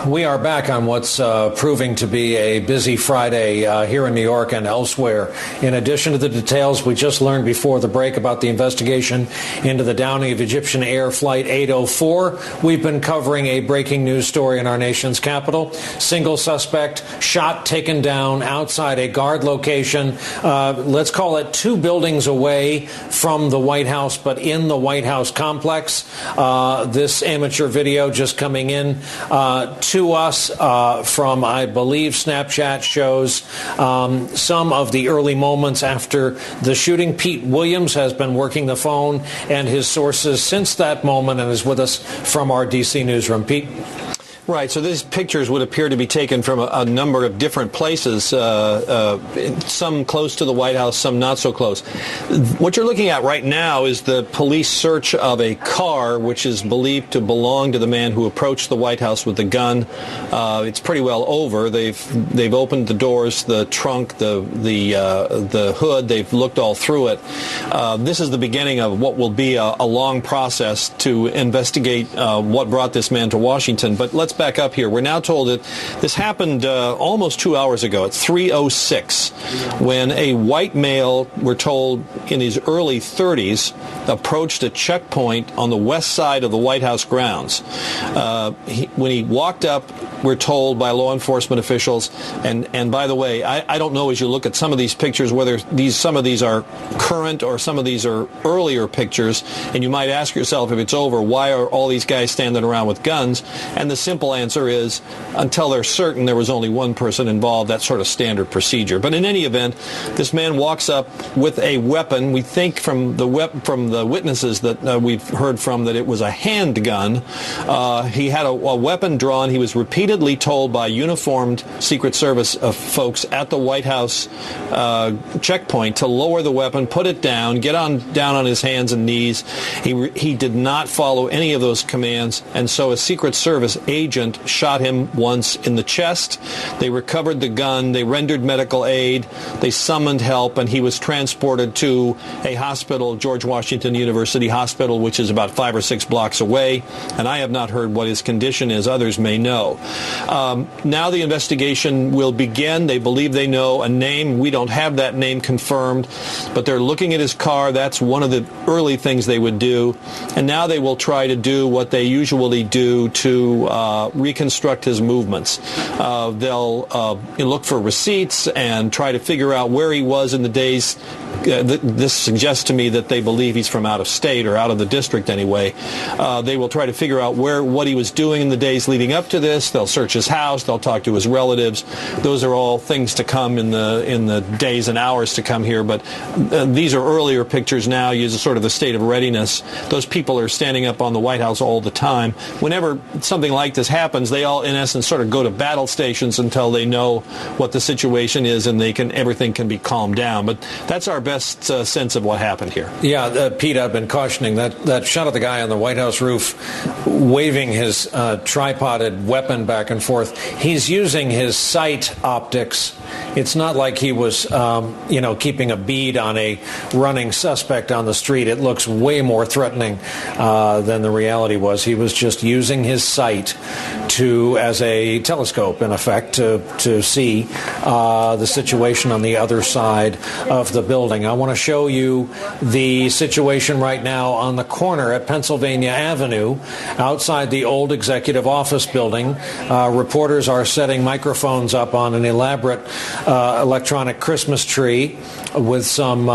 We are back on what's proving to be a busy Friday here in New York and elsewhere. In addition to the details we just learned before the break about the investigation into the downing of Egyptian Air Flight 804, we've been covering a breaking news story in our nation's capital. Single suspect shot, taken down outside a guard location. Let's call it 2 buildings away from the White House, but in the White House complex. This amateur video just coming in to us from, I believe, Snapchat shows some of the early moments after the shooting. Pete Williams has been working the phone and his sources since that moment and is with us from our D.C. newsroom. Pete? Right, so these pictures would appear to be taken from a number of different places, some close to the White House, some not so close. What you're looking at right now is the police search of a car which is believed to belong to the man who approached the White House with the gun. It's pretty well over. They've opened the doors, the trunk, the hood. They've looked all through it. This is the beginning of what will be a long process to investigate what brought this man to Washington. But let's back up here. We're now told that this happened almost 2 hours ago at 3:06 when a white male, we're told in his early 30s, approached a checkpoint on the west side of the White House grounds. When he walked up, we're told by law enforcement officials, and by the way, I don't know as you look at some of these pictures whether some of these are current or some of these are earlier pictures, and you might ask yourself if it's over, why are all these guys standing around with guns? And the simple answer is, until they're certain there was only one person involved, that's sort of standard procedure. But in any event, this man walks up with a weapon. We think from the witnesses that we've heard from that it was a handgun. He had a weapon drawn. He was repeatedly told by uniformed Secret Service folks at the White House checkpoint to lower the weapon, put it down, get down on his hands and knees. He did not follow any of those commands, and so a Secret Service agent shot him once in the chest. They recovered the gun. They rendered medical aid. They summoned help, and he was transported to a hospital, George Washington University Hospital, which is about 5 or 6 blocks away, and I have not heard what his condition is. Others may know. Now the investigation will begin. They believe they know a name. We don't have that name confirmed, but they're looking at his car. That's one of the early things they would do, and now they will try to do what they usually do to reconstruct his movements. They'll look for receipts and try to figure out where he was in the days. This suggests to me that they believe he's from out of state or out of the district anyway. They will try to figure out what he was doing in the days leading up to this. They'll search his house. They'll talk to his relatives. Those are all things to come in the days and hours to come here. But these are earlier pictures now. Use sort of the state of readiness. Those people are standing up on the White House all the time. Whenever something like this happens, they all, in essence, sort of go to battle stations until they know what the situation is and everything can be calmed down. But that's our best sense of what happened here. Yeah, Pete, I've been cautioning that shot of the guy on the White House roof waving his tripoded weapon back and forth. He's using his sight optics. It's not like he was, keeping a bead on a running suspect on the street. It looks way more threatening than the reality was. He was just using his sight as a telescope, in effect, to see the situation on the other side of the building. I want to show you the situation right now on the corner at Pennsylvania Avenue outside the old executive office building. Reporters are setting microphones up on an elaborate electronic Christmas tree with some